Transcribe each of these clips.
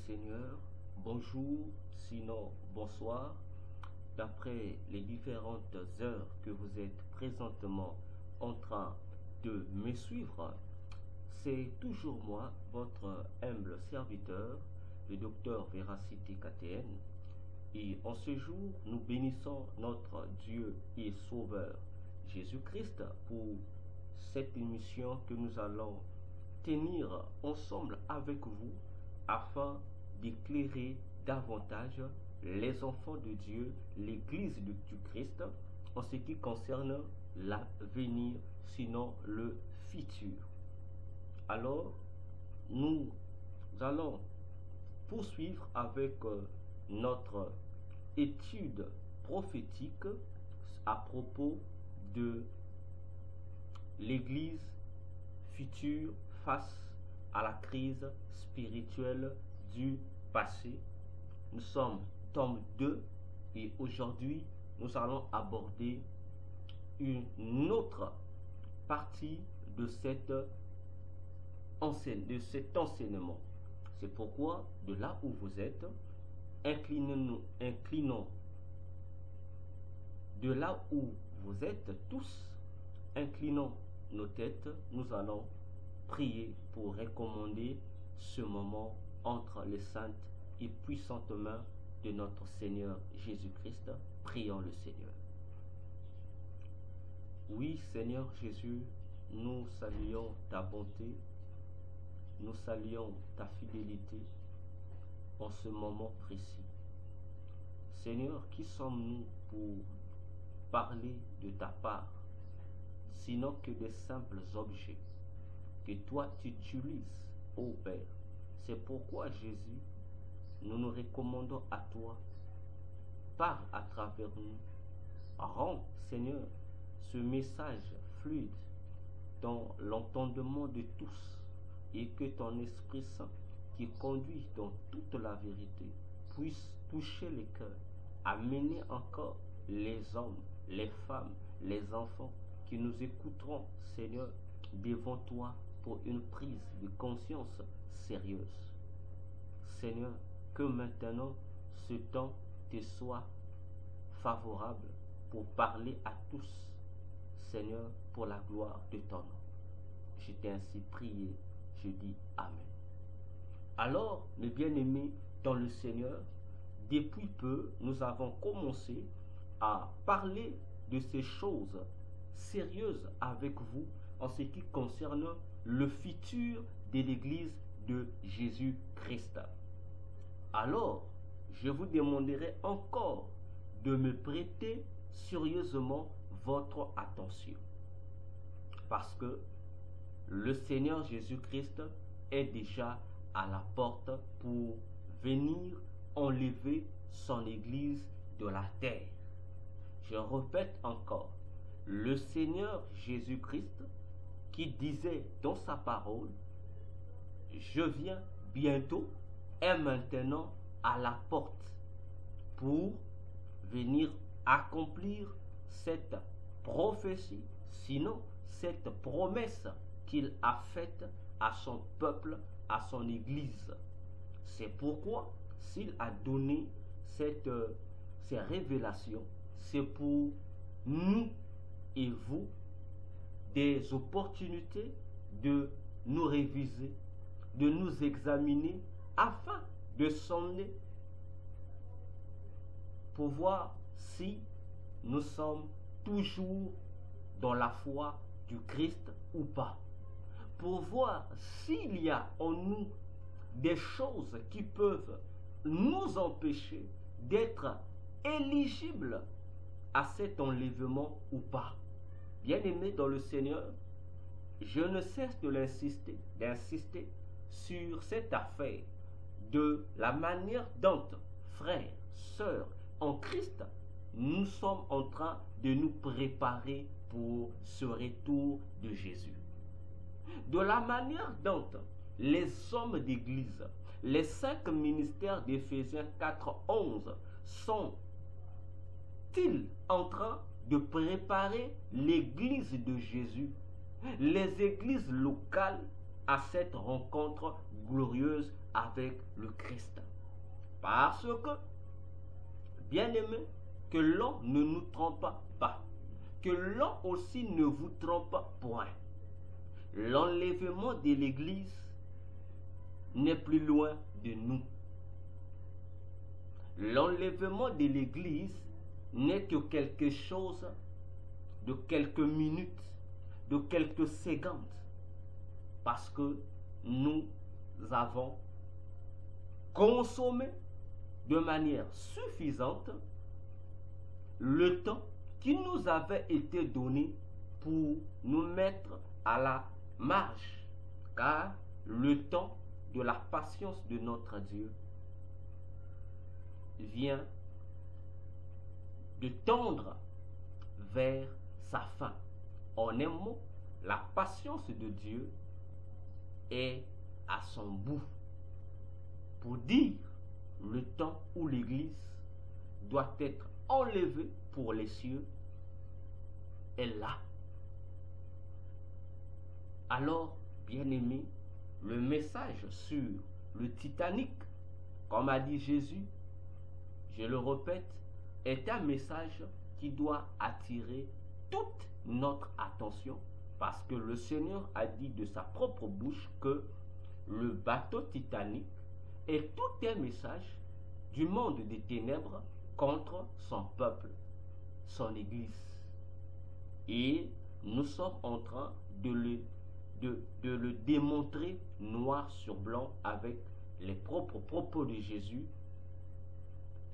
Seigneur, bonjour, sinon bonsoir, d'après les différentes heures que vous êtes présentement en train de me suivre. C'est toujours moi, votre humble serviteur, le docteur Véracité KTN. Et en ce jour, nous bénissons notre Dieu et Sauveur Jésus-Christ pour cette émission que nous allons tenir ensemble avec vous afin d'éclairer davantage les enfants de Dieu, l'Église du Christ, en ce qui concerne l'avenir, sinon le futur. Alors, nous allons poursuivre avec notre étude prophétique à propos de l'Église future face à la crise spirituelle du passé. Nous sommes tome 2 et aujourd'hui nous allons aborder une autre partie de cet enseignement. C'est pourquoi de là où vous êtes, inclinons de là où vous êtes tous, inclinons nos têtes, nous allons prier pour recommander ce moment entre les saintes et puissantes mains de notre Seigneur Jésus-Christ. Prions le Seigneur. Oui, Seigneur Jésus, nous saluons ta bonté, nous saluons ta fidélité en ce moment précis. Seigneur, qui sommes-nous pour parler de ta part, sinon que des simples objets que toi tu utilises, ô Père. C'est pourquoi, Jésus, nous nous recommandons à toi. Parle à travers nous. Rends, Seigneur, ce message fluide dans l'entendement de tous et que ton Esprit Saint, qui conduit dans toute la vérité, puisse toucher les cœurs, amener encore les hommes, les femmes, les enfants qui nous écouteront, Seigneur, devant toi pour une prise de conscience sérieuse. Seigneur, que maintenant ce temps te soit favorable pour parler à tous, Seigneur, pour la gloire de ton nom. Je t'ai ainsi prié, je dis Amen. Alors, mes bien-aimés dans le Seigneur, depuis peu, nous avons commencé à parler de ces choses sérieuses avec vous en ce qui concerne le futur de l'Église de Jésus-Christ. Alors, je vous demanderai encore de me prêter sérieusement votre attention. Parce que le Seigneur Jésus-Christ est déjà à la porte pour venir enlever son Église de la terre. Je répète encore, le Seigneur Jésus-Christ qui disait dans sa parole, je viens bientôt, est maintenant à la porte pour venir accomplir cette prophétie, sinon cette promesse qu'il a faite à son peuple, à son Église. C'est pourquoi s'il a donné ces révélations, c'est pour nous et vous des opportunités de nous réviser, de nous examiner afin de sonder pour voir si nous sommes toujours dans la foi du Christ ou pas. Pour voir s'il y a en nous des choses qui peuvent nous empêcher d'être éligibles à cet enlèvement ou pas. Bien-aimés dans le Seigneur, je ne cesse de d'insister sur cette affaire de la manière dont, frères, sœurs, en Christ, nous sommes en train de nous préparer pour ce retour de Jésus. De la manière dont les hommes d'église, les 5 ministères d'Éphésiens 4:11 sont-ils en train de préparer l'église de Jésus, les églises locales à cette rencontre glorieuse avec le Christ. Parce que, bien aimé, que l'on ne nous trompe pas, que l'on aussi ne vous trompe point. L'enlèvement de l'Église n'est plus loin de nous. L'enlèvement de l'Église n'est que quelque chose de quelques minutes, de quelques secondes, parce que nous avons consommé de manière suffisante le temps qui nous avait été donné pour nous mettre à la marche, car le temps de la patience de notre Dieu vient de tendre vers sa fin. En un mot, la patience de Dieu est à son bout. Pour dire le temps où l'Église doit être enlevée pour les cieux est là. Alors, bien-aimé, le message sur le Titanic, comme a dit Jésus, je le répète, est un message qui doit attirer toute notre attention, parce que le Seigneur a dit de sa propre bouche que le bateau Titanic est tout un message du monde des ténèbres contre son peuple, son Église. Et nous sommes en train de le démontrer noir sur blanc avec les propres propos de Jésus,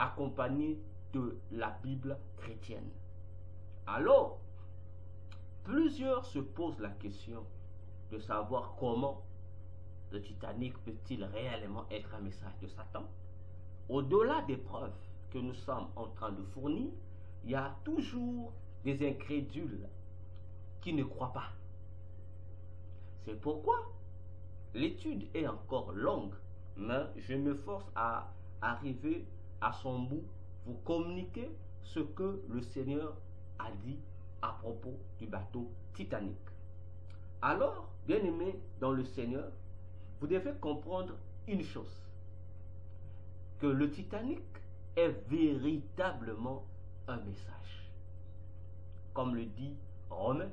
accompagnés de la Bible chrétienne. Alors, plusieurs se posent la question de savoir comment le Titanic peut-il réellement être un message de Satan. Au-delà des preuves que nous sommes en train de fournir, il y a toujours des incrédules qui ne croient pas. C'est pourquoi l'étude est encore longue, mais je me force à arriver à son bout, vous communiquer ce que le Seigneur a dit à propos du bateau Titanic. Alors, bien-aimés dans le Seigneur, vous devez comprendre une chose, que le Titanic est véritablement un message. Comme le dit Romain,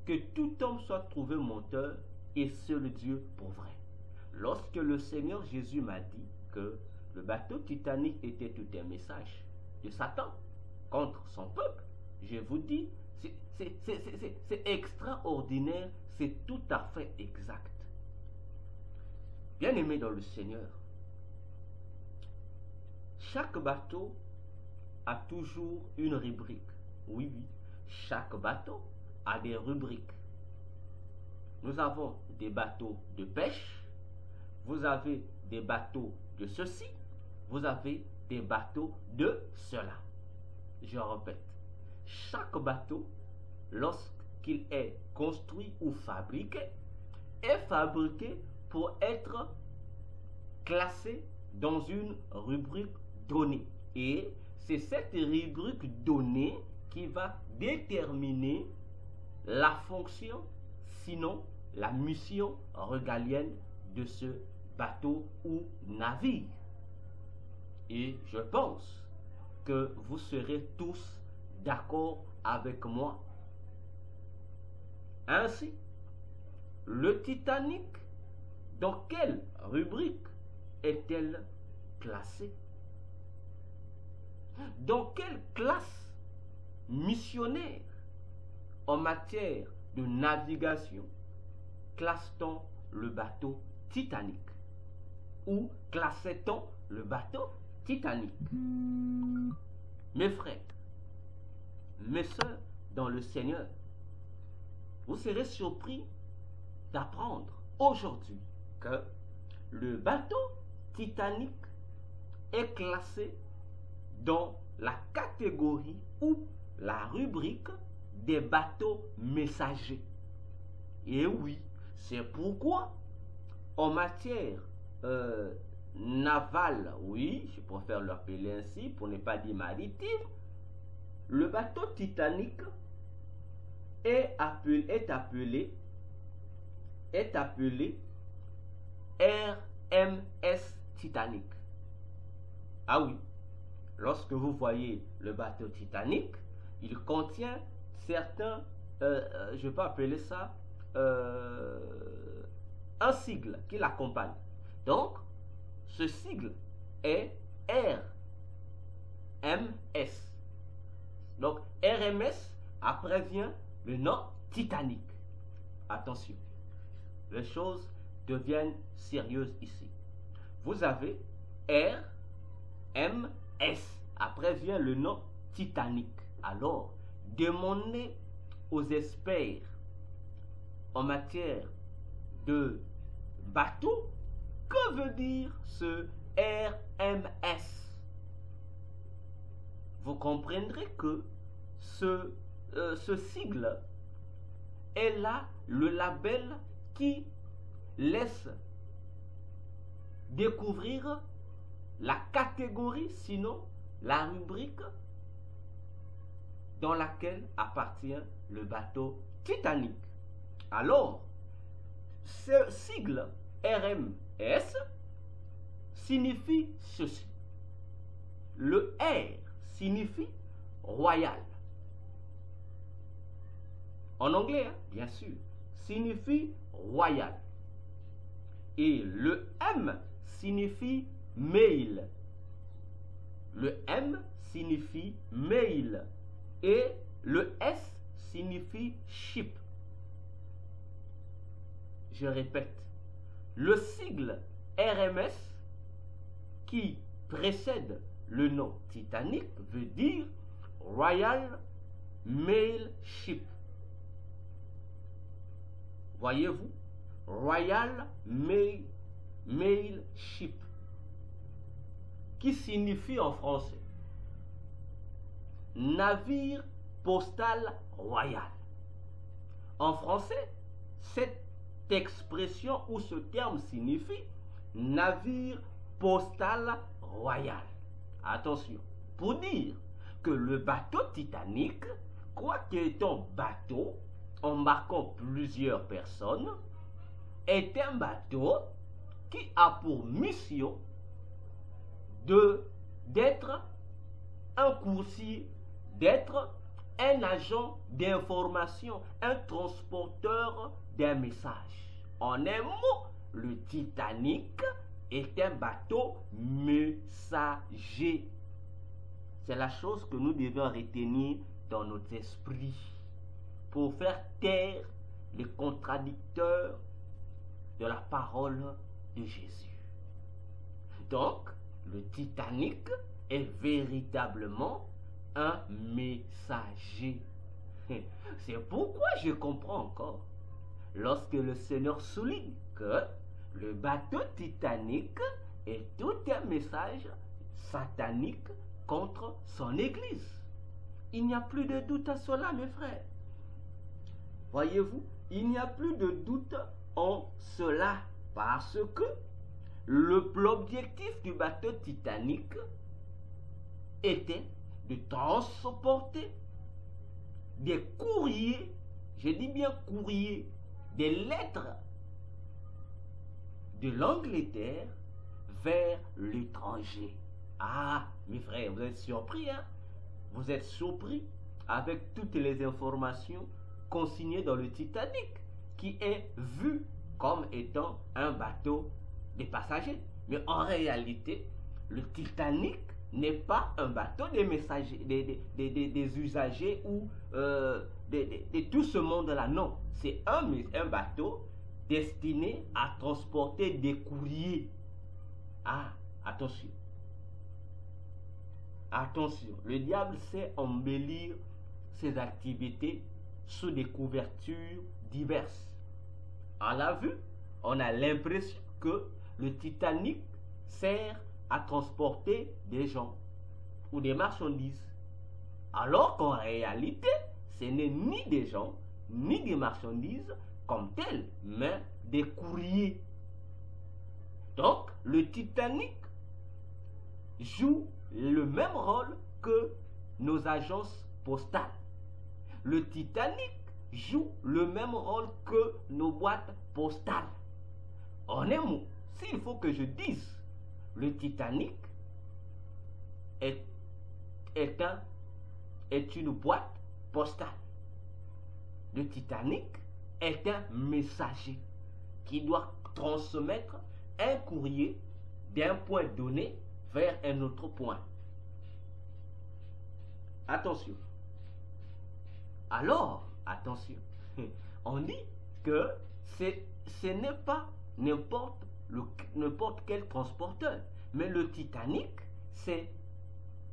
que tout homme soit trouvé menteur et seul Dieu pour vrai. Lorsque le Seigneur Jésus m'a dit que le bateau Titanic était tout un message de Satan contre son peuple, je vous dis, c'est extraordinaire, c'est tout à fait exact. Bien-aimé dans le Seigneur, chaque bateau a toujours une rubrique. Oui, chaque bateau a des rubriques. Nous avons des bateaux de pêche, vous avez des bateaux de ceci, vous avez des bateaux de cela. Je répète, chaque bateau, lorsqu'il est construit ou fabriqué, est fabriqué pour être classé dans une rubrique donnée. Et c'est cette rubrique donnée qui va déterminer la fonction, sinon la mission régalienne de ce bateau ou navire. Et je pense que vous serez tous d'accord avec moi. Ainsi, le Titanic, dans quelle rubrique est-elle classée? Dans quelle classe missionnaire en matière de navigation classe-t-on le bateau Titanic? Où classait-on le bateau Titanic? Mes frères, mes sœurs dans le Seigneur, vous serez surpris d'apprendre aujourd'hui que le bateau Titanic est classé dans la catégorie ou la rubrique des bateaux messagers. Et oui, c'est pourquoi en matière navale, oui, je préfère l'appeler ainsi pour ne pas dire maritime, le bateau Titanic est appelé RMS Titanic. Ah oui, lorsque vous voyez le bateau Titanic, il contient certains, je peux appeler ça, un sigle qui l'accompagne. Donc, ce sigle est RMS. Donc, RMS, après vient le nom Titanic. Attention, les choses deviennent sérieuses ici. Vous avez RMS, après vient le nom Titanic. Alors, demandez aux experts en matière de bateau, que veut dire ce RMS? Vous comprendrez que ce sigle est là le label qui laisse découvrir la catégorie, sinon la rubrique dans laquelle appartient le bateau Titanic. Alors, ce sigle RMS signifie ceci. Le R signifie royal. En anglais, hein, bien sûr, signifie royal. Et le M signifie mail. Le M signifie mail. Et le S signifie ship. Je répète, le sigle RMS qui précède le nom Titanic veut dire Royal Mail Ship. Voyez-vous, Royal Mail Ship, qui signifie en français navire postal royal. En français, cette expression ou ce terme signifie navire postal royal. Attention, pour dire que le bateau Titanic, quoique étant bateau embarquant plusieurs personnes, est un bateau qui a pour mission d'être un coursier, d'être un agent d'information, un transporteur d'un message. En un mot, le Titanic est un bateau messager. C'est la chose que nous devons retenir dans notre esprit pour faire taire les contradicteurs de la parole de Jésus. Donc, le Titanic est véritablement un messager. C'est pourquoi je comprends encore lorsque le Seigneur souligne que le bateau Titanic est tout un message satanique contre son Église. Il n'y a plus de doute à cela, mes frères. Voyez-vous, il n'y a plus de doute en cela parce que l'objectif du bateau Titanic était de transporter des courriers, je dis bien courriers, des lettres de l'Angleterre vers l'étranger. Ah, mes frères, vous êtes surpris, hein? Vous êtes surpris avec toutes les informations consignées dans le Titanic, qui est vu comme étant un bateau de passagers. Mais en réalité, le Titanic n'est pas un bateau des messagers, des usagers ou de tout ce monde-là. Non, c'est un bateau destiné à transporter des courriers. Ah, attention. Attention, le diable sait embellir ses activités sous des couvertures diverses. À la vue, on a l'impression que le Titanic sert à transporter des gens ou des marchandises. Alors qu'en réalité, ce n'est ni des gens, ni des marchandises comme telles, mais des courriers. Donc, le Titanic joue le même rôle que nos agences postales. Le Titanic joue le même rôle que nos boîtes postales. En un mot, s'il faut que je dise le Titanic est, est une boîte postale. Le Titanic est un messager qui doit transmettre un courrier d'un point donné vers un autre point. Attention. Alors, attention, on dit que ce n'est pas n'importe quel transporteur, mais le Titanic, c'est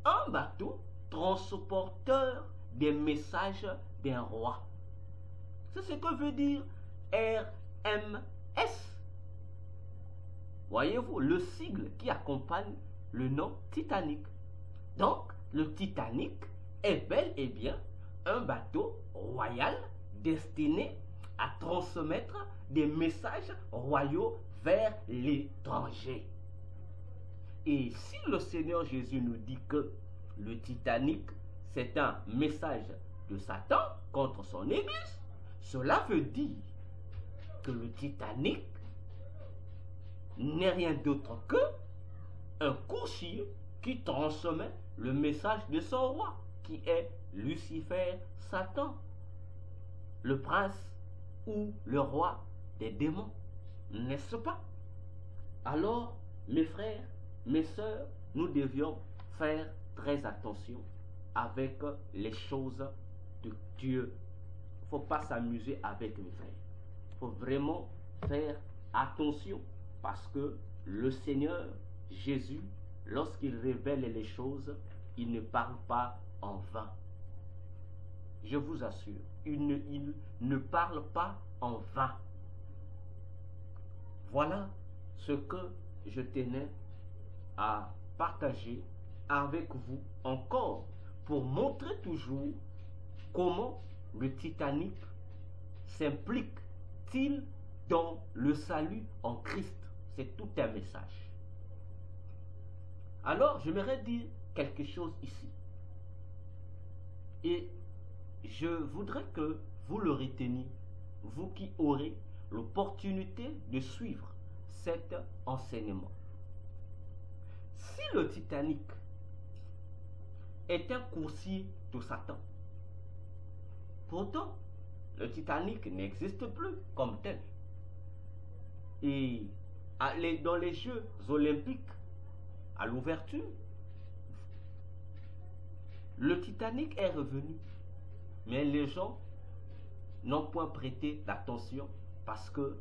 un bateau transporteur des messages d'un roi. C'est ce que veut dire RMS. Voyez-vous, le sigle qui accompagne le nom Titanic. Donc, le Titanic est bel et bien un bateau royal destiné à transmettre des messages royaux vers l'étranger. Et si le Seigneur Jésus nous dit que le Titanic, c'est un message de Satan contre son Église, cela veut dire que le Titanic n'est rien d'autre que un coursier qui transmet le message de son roi, qui est Lucifer, Satan, le prince ou le roi des démons, n'est-ce pas? Alors, mes frères, mes sœurs, nous devions faire très attention avec les choses de Dieu. Il ne faut pas s'amuser avec mes frères. Il faut vraiment faire attention parce que le Seigneur Jésus, lorsqu'il révèle les choses, il ne parle pas en vain. Je vous assure, il ne parle pas en vain. Voilà ce que je tenais à partager avec vous encore pour montrer toujours comment le Titanic s'implique-t-il dans le salut en Christ. C'est tout un message. Alors, j'aimerais dire quelque chose ici. Et je voudrais que vous le reteniez, vous qui aurez l'opportunité de suivre cet enseignement. Si le Titanic est un coursier de Satan, pourtant, le Titanic n'existe plus comme tel. Et dans les Jeux olympiques, à l'ouverture, le Titanic est revenu. Mais les gens n'ont point prêté d'attention parce que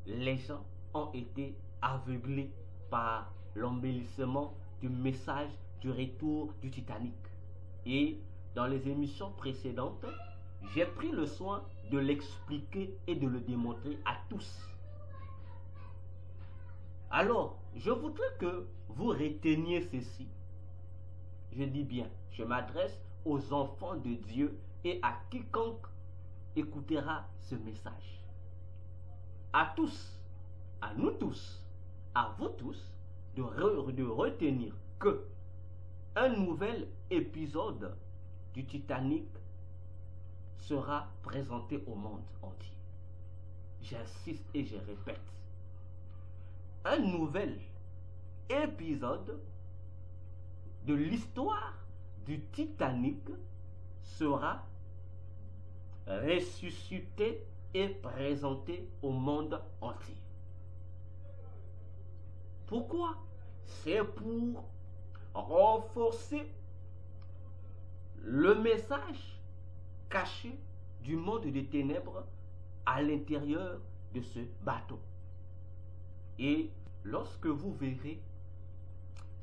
les gens ont été aveuglés par l'embellissement du message du retour du Titanic. Et dans les émissions précédentes, j'ai pris le soin de l'expliquer et de le démontrer à tous. Alors, je voudrais que vous reteniez ceci. Je dis bien, je m'adresse aux enfants de Dieu et à quiconque écoutera ce message. À tous, à nous tous, à vous tous, de retenir que un nouvel épisode du Titanic sera présenté au monde entier. J'insiste et je répète. Un nouvel épisode de l'histoire du Titanic sera ressuscité et présenté au monde entier. Pourquoi? C'est pour renforcer le message caché du monde des ténèbres à l'intérieur de ce bateau. Et lorsque vous verrez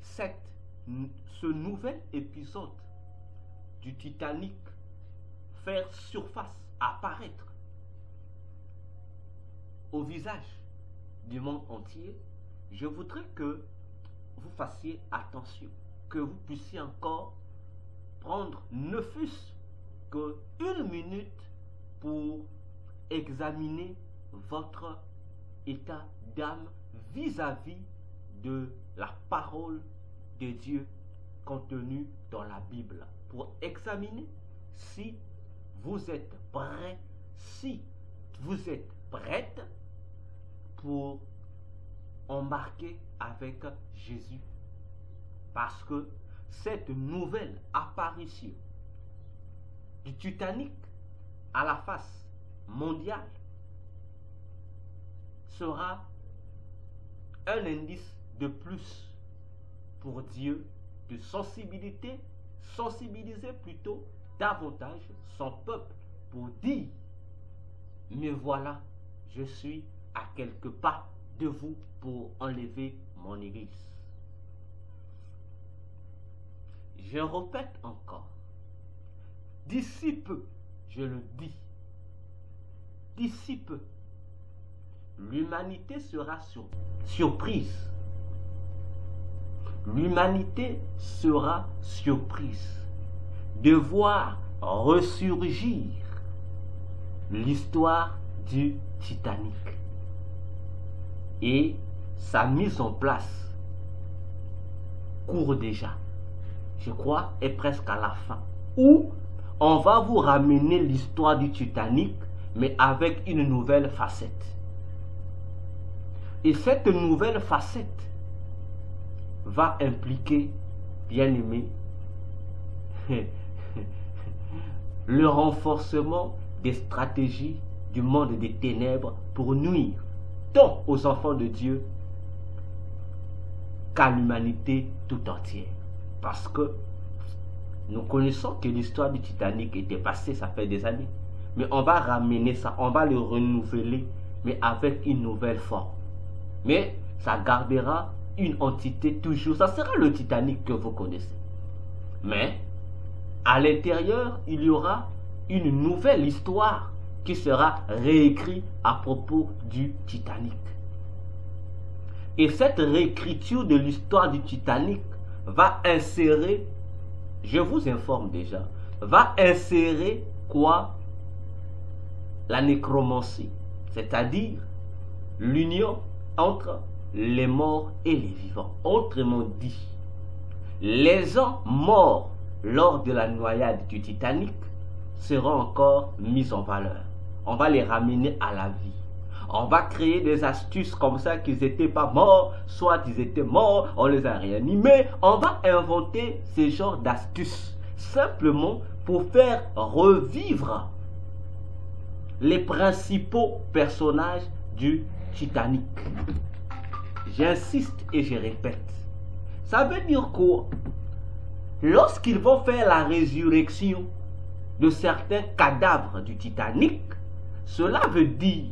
ce nouvel épisode du Titanic faire surface, apparaître au visage du monde entier, je voudrais que vous fassiez attention, que vous puissiez encore prendre ne fût-ce qu'une minute pour examiner votre état d'âme vis-à-vis de la parole de Dieu contenue dans la Bible, pour examiner si vous êtes prêt, si vous êtes prête pour embarqué avec Jésus. Parce que cette nouvelle apparition du Titanic à la face mondiale sera un indice de plus pour Dieu de sensibiliser plutôt davantage son peuple pour dire, mais voilà, je suis à quelques pas de vous pour enlever mon église. Je répète encore, d'ici peu, je le dis, d'ici peu, l'humanité sera surprise. L'humanité sera surprise de voir ressurgir l'histoire du Titanic. Et sa mise en place court déjà, je crois, est presque à la fin. Où on va vous ramener l'histoire du Titanic, mais avec une nouvelle facette. Et cette nouvelle facette va impliquer, bien aimé, le renforcement des stratégies du monde des ténèbres pour nuire tant aux enfants de Dieu qu'à l'humanité tout entière. Parce que nous connaissons que l'histoire du Titanic était passée, ça fait des années. Mais on va ramener ça, on va le renouveler, mais avec une nouvelle forme. Mais ça gardera une entité toujours. Ça sera le Titanic que vous connaissez. Mais à l'intérieur, il y aura une nouvelle histoire qui sera réécrite à propos du Titanic. Et cette réécriture de l'histoire du Titanic va insérer, je vous informe déjà, va insérer quoi? La nécromancie, c'est-à-dire l'union entre les morts et les vivants. Autrement dit, les gens morts lors de la noyade du Titanic seront encore mis en valeur. On va les ramener à la vie. On va créer des astuces comme ça qu'ils n'étaient pas morts, soit ils étaient morts, on les a réanimés. On va inventer ce genre d'astuces simplement pour faire revivre les principaux personnages du Titanic. J'insiste et je répète. Ça veut dire quoi? Lorsqu'ils vont faire la résurrection de certains cadavres du Titanic, cela veut dire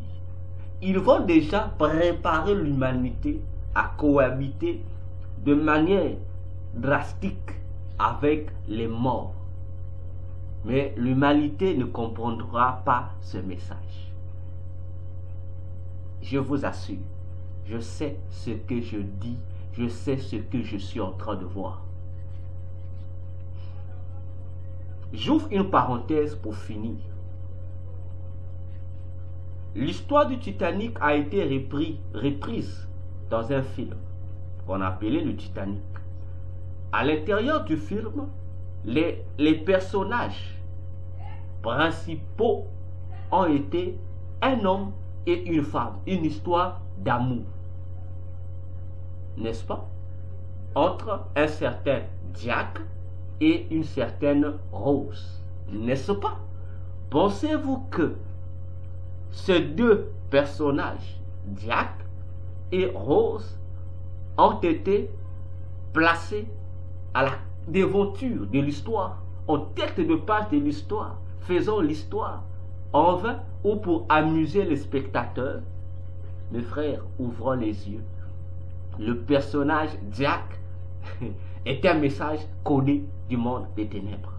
qu'ils vont déjà préparer l'humanité à cohabiter de manière drastique avec les morts. Mais l'humanité ne comprendra pas ce message. Je vous assure, je sais ce que je dis, je sais ce que je suis en train de voir. J'ouvre une parenthèse pour finir. L'histoire du Titanic a été reprise dans un film qu'on appelait le Titanic. À l'intérieur du film, les personnages principaux ont été un homme et une femme, une histoire d'amour, n'est-ce pas? Entre un certain Jack et une certaine Rose, n'est-ce pas? Pensez-vous que ces deux personnages, Jack et Rose, ont été placés à la devanture de l'histoire, en tête de page de l'histoire, faisant l'histoire en vain ou pour amuser les spectateurs? Mes frères, ouvrons les yeux. Le personnage Jack est un message codé du monde des ténèbres.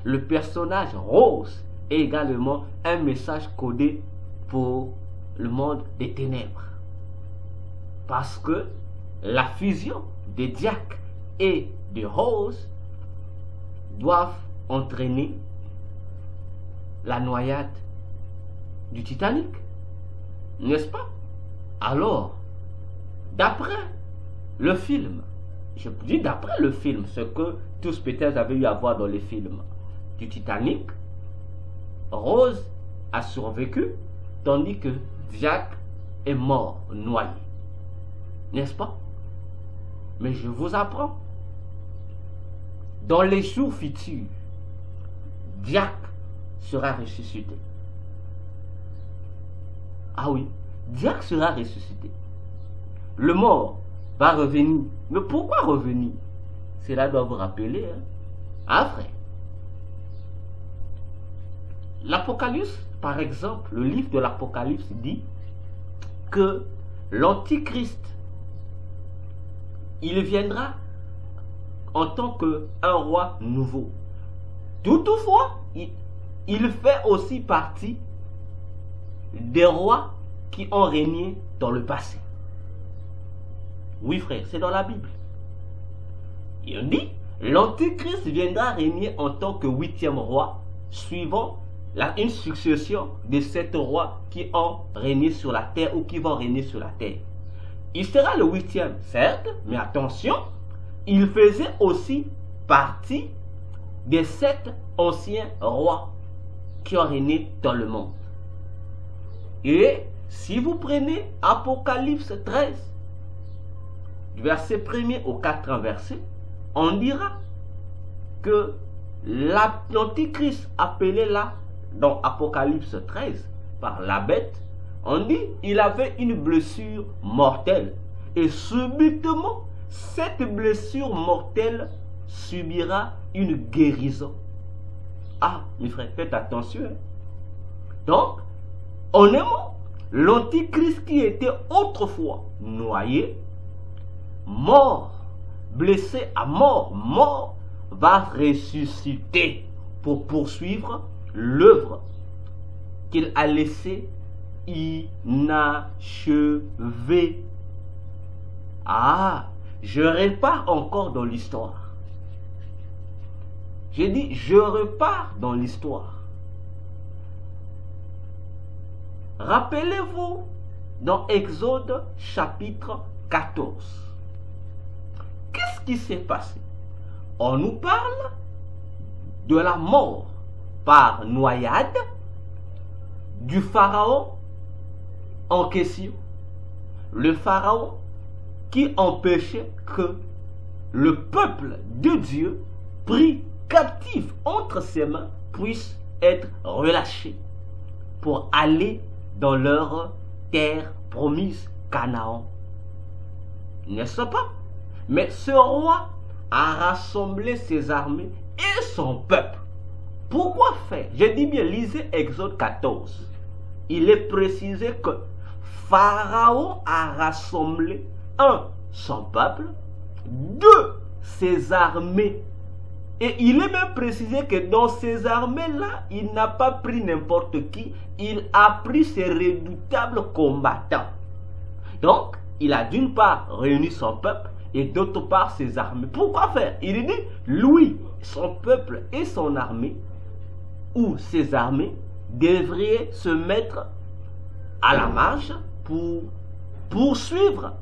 Le personnage Rose est également un message codé pour le monde des ténèbres. Parce que la fusion de Jack et de Rose doivent entraîner la noyade du Titanic, n'est-ce pas? Alors, d'après le film, je dis d'après le film, ce que tous peut-être avaient eu à voir dans les films du Titanic, Rose a survécu, tandis que Jack est mort, noyé. N'est-ce pas? Mais je vous apprends. Dans les jours futurs, Diac sera ressuscité. Ah oui, Diac sera ressuscité. Le mort va revenir. Mais pourquoi revenir? Cela doit vous rappeler, hein? Ah frère. L'Apocalypse, par exemple, le livre de l'Apocalypse dit que l'Antichrist, il viendra en tant qu'un roi nouveau. Toutefois, il fait aussi partie des rois qui ont régné dans le passé. Oui frère, c'est dans la Bible. Et on dit, l'Antichrist viendra régner en tant que 8e roi, suivant une succession de 7 rois qui ont régné sur la terre ou qui vont régner sur la terre. Il sera le 8e, certes, mais attention, il faisait aussi partie des 7 anciens rois qui ont régné dans le monde. Et si vous prenez Apocalypse 13, verset 1er au 4e verset, on dira que l'Antichrist appelé là, dans Apocalypse 13, par la bête, on dit il avait une blessure mortelle. Et subitement, cette blessure mortelle subira une guérison. Ah, mes frères, faites attention. Hein? Donc, en aimant, l'Antichrist qui était autrefois noyé, mort, blessé à mort, va ressusciter pour poursuivre l'œuvre qu'il a laissée inachevée. Ah, je repars encore dans l'histoire. J'ai dit, je repars dans l'histoire. Rappelez-vous dans Exode chapitre 14. Qu'est-ce qui s'est passé? On nous parle de la mort par noyade du pharaon en question. Le pharaon qui empêchait que le peuple de Dieu pris captif entre ses mains puisse être relâché pour aller dans leur terre promise, Canaan. N'est-ce pas? Mais ce roi a rassemblé ses armées et son peuple. Pourquoi faire? Je dis bien, lisez Exode 14. Il est précisé que Pharaon a rassemblé 1. Son peuple, 2. Ses armées. Et il est même précisé que dans ces armées-là, il n'a pas pris n'importe qui, il a pris ses redoutables combattants. Donc, il a d'une part réuni son peuple et d'autre part ses armées. Pourquoi faire? Il dit, lui, son peuple et son armée, ou ses armées, devraient se mettre à la marche pour poursuivre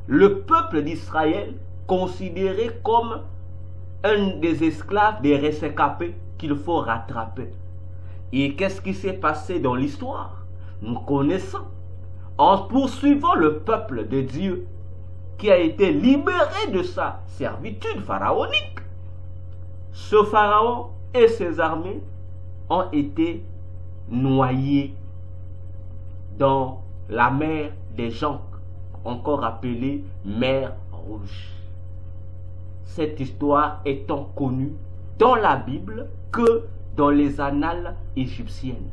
le peuple d'Israël considéré comme un des esclaves, des rescapés qu'il faut rattraper. Et qu'est-ce qui s'est passé dans l'histoire? Nous connaissons. En poursuivant le peuple de Dieu qui a été libéré de sa servitude pharaonique, ce pharaon et ses armées ont été noyés dans la mer des gens, encore appelée mer Rouge. Cette histoire étant connue dans la Bible que dans les annales égyptiennes.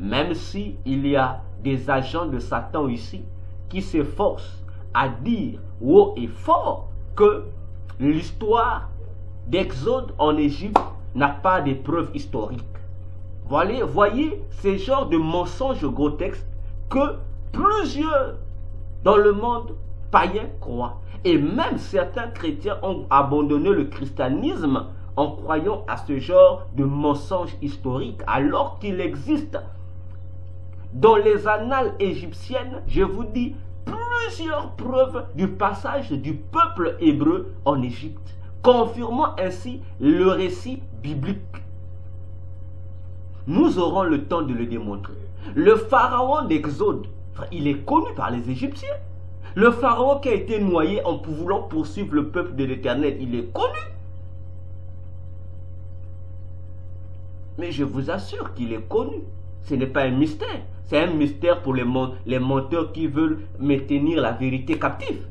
Même si il y a des agents de Satan ici qui s'efforcent à dire haut et fort que l'histoire d'Exode en Égypte n'a pas de preuves historiques. Voyez ces genres de mensonges grotesques que plusieurs dans le monde païen croient. Et même certains chrétiens ont abandonné le christianisme en croyant à ce genre de mensonges historiques, alors qu'il existe dans les annales égyptiennes, je vous dis, plusieurs preuves du passage du peuple hébreu en Égypte, confirmant ainsi le récit biblique. Nous aurons le temps de le démontrer. Le pharaon d'Exode, il est connu par les Égyptiens. Le pharaon qui a été noyé en voulant poursuivre le peuple de l'Éternel, il est connu. Mais je vous assure qu'il est connu. Ce n'est pas un mystère. C'est un mystère pour les menteurs qui veulent maintenir la vérité captive.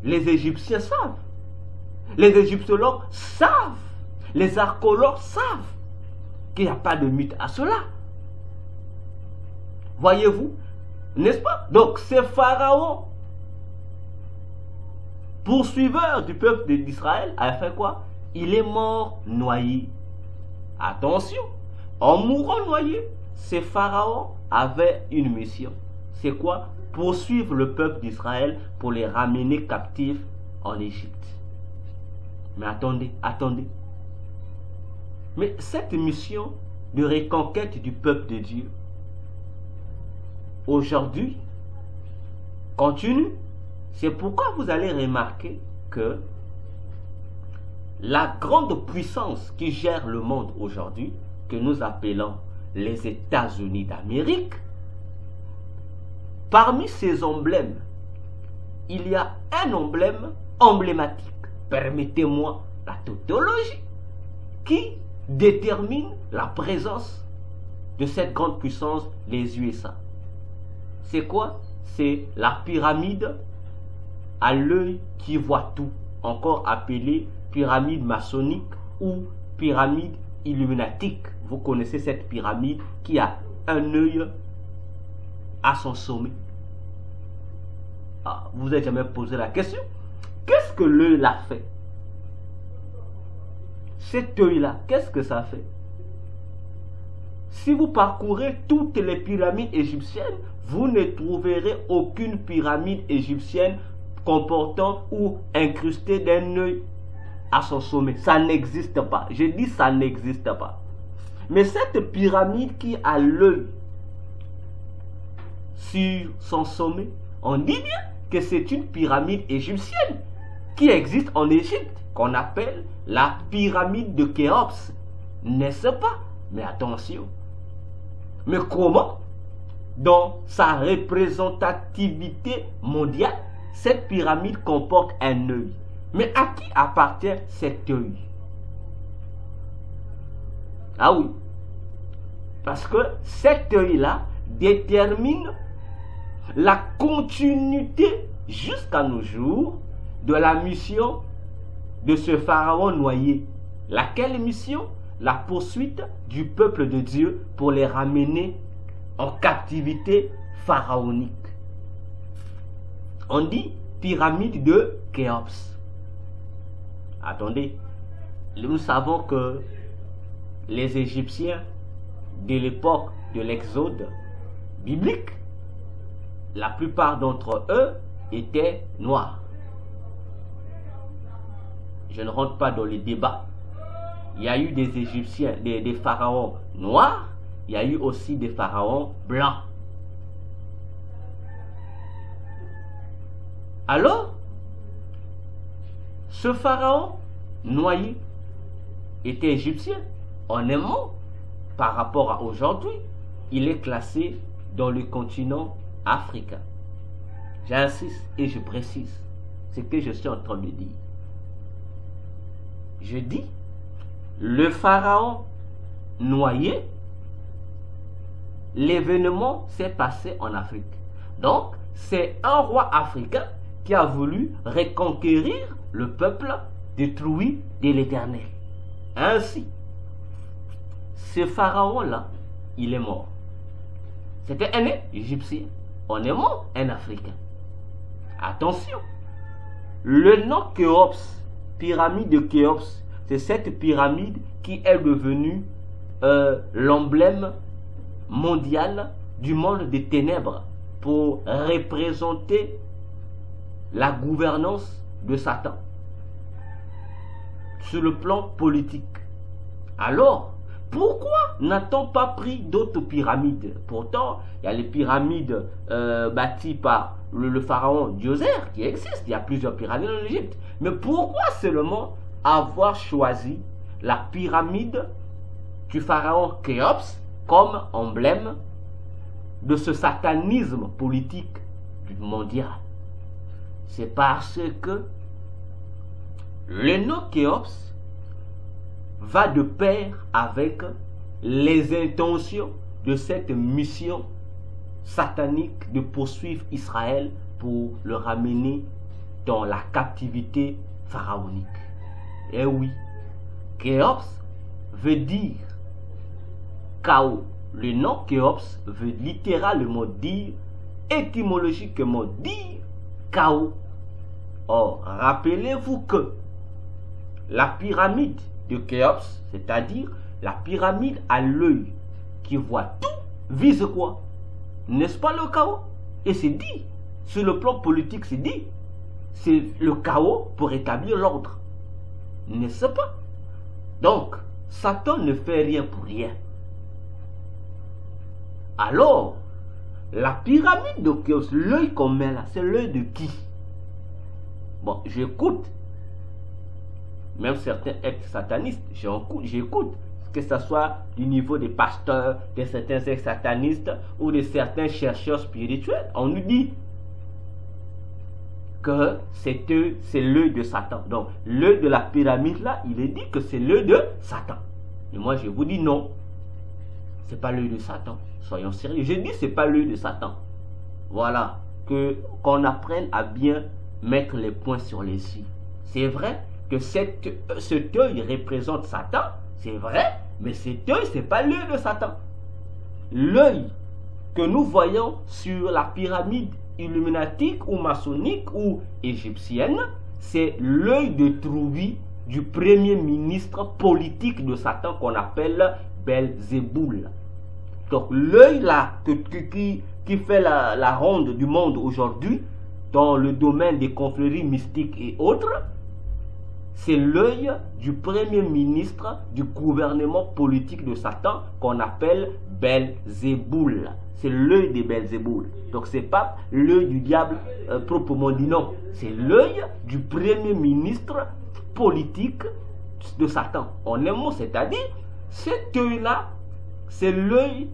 Les Égyptiens savent. Les égyptologues savent. Les archéologues savent qu'il n'y a pas de mythe à cela. Voyez-vous, n'est-ce pas? Donc, ce pharaon, poursuiveur du peuple d'Israël, a fait quoi? Il est mort noyé. Attention, en mourant noyé, ce pharaon avait une mission. C'est quoi? Poursuivre le peuple d'Israël pour les ramener captifs en Égypte. Mais attendez. Mais cette mission de reconquête du peuple de Dieu, aujourd'hui, continue. C'est pourquoi vous allez remarquer que la grande puissance qui gère le monde aujourd'hui, que nous appelons les États-Unis d'Amérique, parmi ces emblèmes, il y a un emblème emblématique, permettez-moi la tautologie, qui détermine la présence de cette grande puissance, les USA. C'est quoi? C'est la pyramide à l'œil qui voit tout, encore appelée pyramide maçonnique ou pyramide illuminatique. Vous connaissez cette pyramide qui a un œil à son sommet. Ah, vous n'avez jamais posé la question? Qu'est-ce que l'œil là fait? Cet œil-là, qu'est-ce que ça fait? Si vous parcourez toutes les pyramides égyptiennes, vous ne trouverez aucune pyramide égyptienne comportant ou incrustée d'un œil à son sommet. Ça n'existe pas. Je dis ça n'existe pas. Mais cette pyramide qui a l'œil sur son sommet, on dit bien que c'est une pyramide égyptienne qui existe en Égypte, qu'on appelle la pyramide de Khéops, n'est-ce pas? Mais attention. Mais comment? Dans sa représentativité mondiale, cette pyramide comporte un œil. Mais à qui appartient cet œil? Ah oui. Parce que cet œil-là détermine la continuité jusqu'à nos jours de la mission de ce pharaon noyé. Laquelle mission? La poursuite du peuple de Dieu pour les ramener en captivité pharaonique. On dit pyramide de Khéops. Attendez, nous savons que les Égyptiens de l'époque de l'Exode biblique, la plupart d'entre eux étaient noirs. Je ne rentre pas dans les débats. Il y a eu des Égyptiens, des pharaons noirs, il y a eu aussi des pharaons blancs. Alors, ce pharaon noyé était égyptien. Honnêtement, par rapport à aujourd'hui, il est classé dans le continent africain. J'insiste et je précise ce que je suis en train de dire. Je dis, le pharaon noyé, l'événement s'est passé en Afrique. Donc, c'est un roi africain qui a voulu reconquérir le peuple détruit de l'Éternel. Ainsi, ce pharaon-là, il est mort. C'était un Égyptien. On est mort, un Africain. Attention, le nom Khéops, pyramide de Khéops, c'est cette pyramide qui est devenue l'emblème mondial du monde des ténèbres pour représenter la gouvernance de Satan sur le plan politique. Alors, pourquoi n'a-t-on pas pris d'autres pyramides? Pourtant, il y a les pyramides bâties par le pharaon Djoser qui existent. Il y a plusieurs pyramides en Égypte. Mais pourquoi seulement avoir choisi la pyramide du pharaon Khéops comme emblème de ce satanisme politique mondial? C'est parce que le nom Khéops va de pair avec les intentions de cette mission satanique de poursuivre Israël pour le ramener dans la captivité pharaonique. Et oui, Khéops veut dire chaos. Le nom Khéops veut littéralement dire, étymologiquement dire, chaos. Or, rappelez-vous que la pyramide de Khéops, c'est-à-dire la pyramide à l'œil qui voit tout, vise quoi? N'est-ce pas le chaos? Et c'est dit, sur le plan politique, c'est dit, c'est le chaos pour établir l'ordre. N'est-ce pas? Donc, Satan ne fait rien pour rien. Alors, la pyramide de Khéops, l'œil qu'on met là, c'est l'œil de qui? Bon, j'écoute, même certains ex-satanistes, j'écoute, que ce soit du niveau des pasteurs, de certains ex-satanistes ou de certains chercheurs spirituels. On nous dit que c'est l'œil de Satan. Donc, l'œil de la pyramide là, il est dit que c'est l'œil de Satan. Et moi, je vous dis non, c'est pas l'œil de Satan. Soyons sérieux. Je dis c'est pas l'œil de Satan. Voilà, qu'on apprenne à bien mettre les points sur les i. C'est vrai que cet œil représente Satan, c'est vrai, mais cet œil, c'est pas l'œil de Satan. L'œil que nous voyons sur la pyramide illuminatique ou maçonnique ou égyptienne, c'est l'œil de Troubi du premier ministre politique de Satan qu'on appelle Belzéboul. Donc l'œil là qui fait la ronde du monde aujourd'hui dans le domaine des confréries mystiques et autres, c'est l'œil du premier ministre du gouvernement politique de Satan qu'on appelle Belzéboul. C'est l'œil de Belzéboul. Donc c'est pas l'œil du diable proprement dit, non. C'est l'œil du premier ministre politique de Satan. En un mot, c'est-à-dire, cet œil-là, c'est l'œil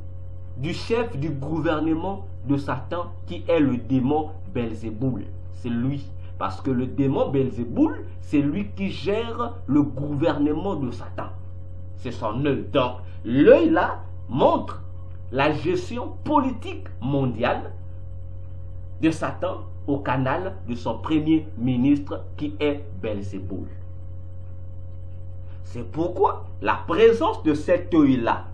du chef du gouvernement de Satan qui est le démon Belzéboul. C'est lui. Parce que le démon Belzéboul, c'est lui qui gère le gouvernement de Satan. C'est son œil. Donc, l'œil là montre la gestion politique mondiale de Satan au canal de son premier ministre qui est Belzéboul. C'est pourquoi la présence de cet œil-là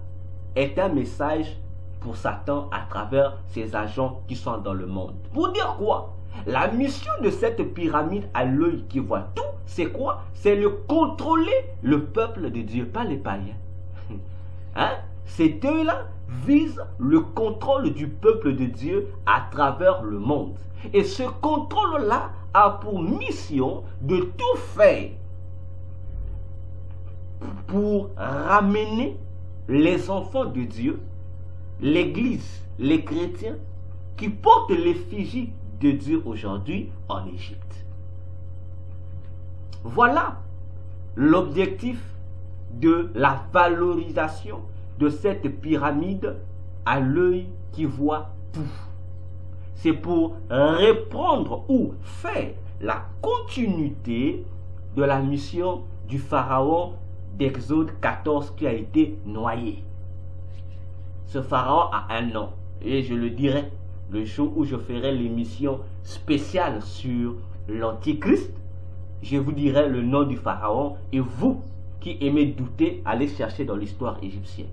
est un message pour Satan à travers ses agents qui sont dans le monde. Pour dire quoi? La mission de cette pyramide à l'œil qui voit tout, c'est quoi? C'est de contrôler le peuple de Dieu, pas les païens. Hein? Cet œil-là vise le contrôle du peuple de Dieu à travers le monde. Et ce contrôle-là a pour mission de tout faire pour ramener les enfants de Dieu, l'Église, les chrétiens qui portent l'effigie de Dieu aujourd'hui en Égypte. Voilà l'objectif de la valorisation de cette pyramide à l'œil qui voit tout. C'est pour reprendre ou faire la continuité de la mission du pharaon d'Exode 14 qui a été noyé. Ce pharaon a un nom et je le dirai le jour où je ferai l'émission spéciale sur l'Antichrist. Je vous dirai le nom du pharaon et vous qui aimez douter, allez chercher dans l'histoire égyptienne.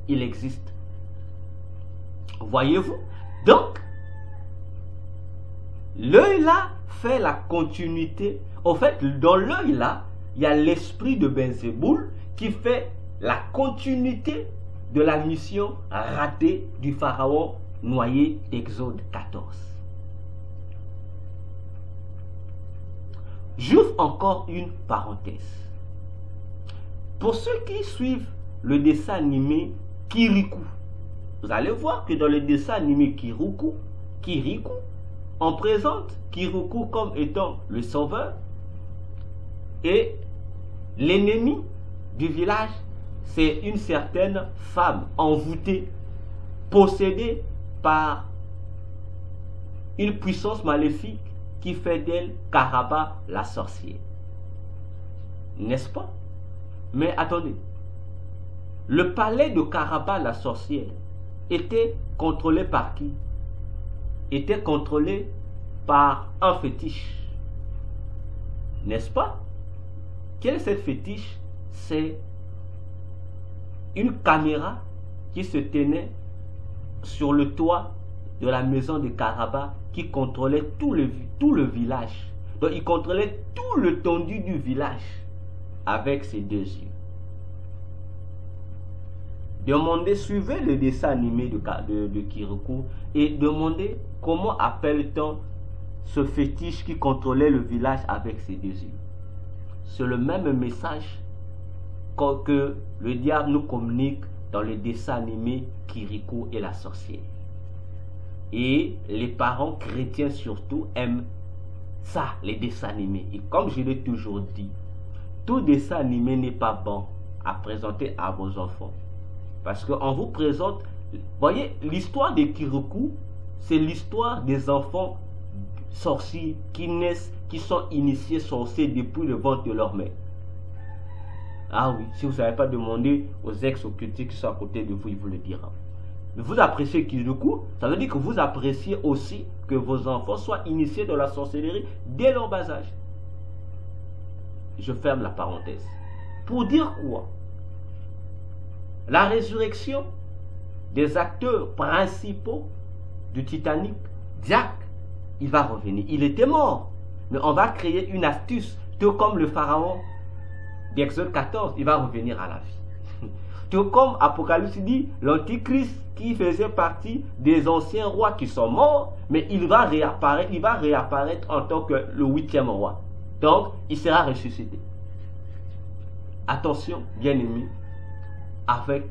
Il existe. Voyez-vous? Donc, l'œil là fait la continuité. En fait, dans l'œil là, il y a l'esprit de Belzéboul qui fait la continuité de la mission ratée du pharaon noyé d'Exode 14. J'ouvre encore une parenthèse. Pour ceux qui suivent le dessin animé Kirikou, vous allez voir que dans le dessin animé Kirikou, on présente Kirikou comme étant le sauveur et l'ennemi du village, c'est une certaine femme envoûtée, possédée par une puissance maléfique qui fait d'elle Caraba la sorcière. N'est-ce pas? Mais attendez, le palais de Caraba la sorcière était contrôlé par qui? Était contrôlé par un fétiche. N'est-ce pas? Quel est ce fétiche? C'est une caméra qui se tenait sur le toit de la maison de Caraba qui contrôlait tout le village. Donc il contrôlait tout l'étendue du village avec ses deux yeux. Demandez, suivez le dessin animé de Kirikou et demandez comment appelle-t-on ce fétiche qui contrôlait le village avec ses deux yeux. C'est le même message que le diable nous communique dans le dessin animé Kirikou et la sorcière. Et les parents chrétiens surtout aiment ça, les dessins animés. Et comme je l'ai toujours dit, tout dessin animé n'est pas bon à présenter à vos enfants. Parce qu'on vous présente, voyez, l'histoire de Kirikou, c'est l'histoire des enfants sorciers qui naissent, qui sont initiés sorciers depuis le ventre de leur mère. Ah oui, si vous ne savez pas demander aux ex-occultistes qui sont à côté de vous, ils vous le diront. Mais vous appréciez Kirikou, ça veut dire que vous appréciez aussi que vos enfants soient initiés dans la sorcellerie dès leur bas âge. Je ferme la parenthèse. Pour dire quoi? La résurrection des acteurs principaux du Titanic, Jack, il va revenir. Il était mort. Mais on va créer une astuce, tout comme le pharaon d'Exode 14, il va revenir à la vie. Tout comme Apocalypse dit, l'Antichrist qui faisait partie des anciens rois qui sont morts, mais il va réapparaître en tant que le 8e roi. Donc, il sera ressuscité. Attention, bien-aimés, avec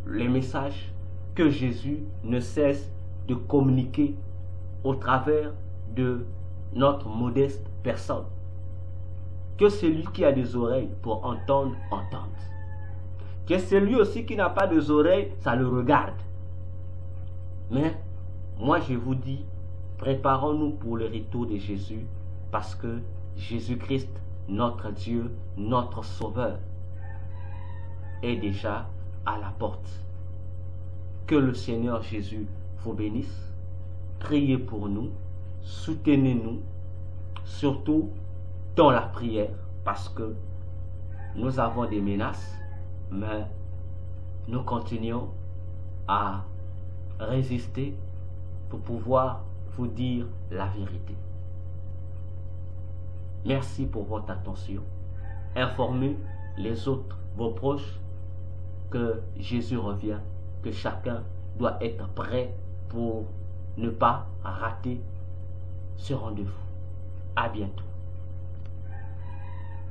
les messages que Jésus ne cesse de communiquer au travers de notre modeste personne. Que celui qui a des oreilles pour entendre, entende. Que celui aussi qui n'a pas des oreilles, ça le regarde. Mais moi je vous dis, préparons-nous pour le retour de Jésus, parce que Jésus-Christ, notre Dieu, notre Sauveur, est déjà à la porte. Que le Seigneur Jésus vous bénisse. Priez pour nous, soutenez-nous, surtout dans la prière, parce que nous avons des menaces, mais nous continuons à résister pour pouvoir vous dire la vérité. Merci pour votre attention. Informez les autres, vos proches, que Jésus revient, que chacun doit être prêt pour ne pas rater ce rendez-vous. À bientôt.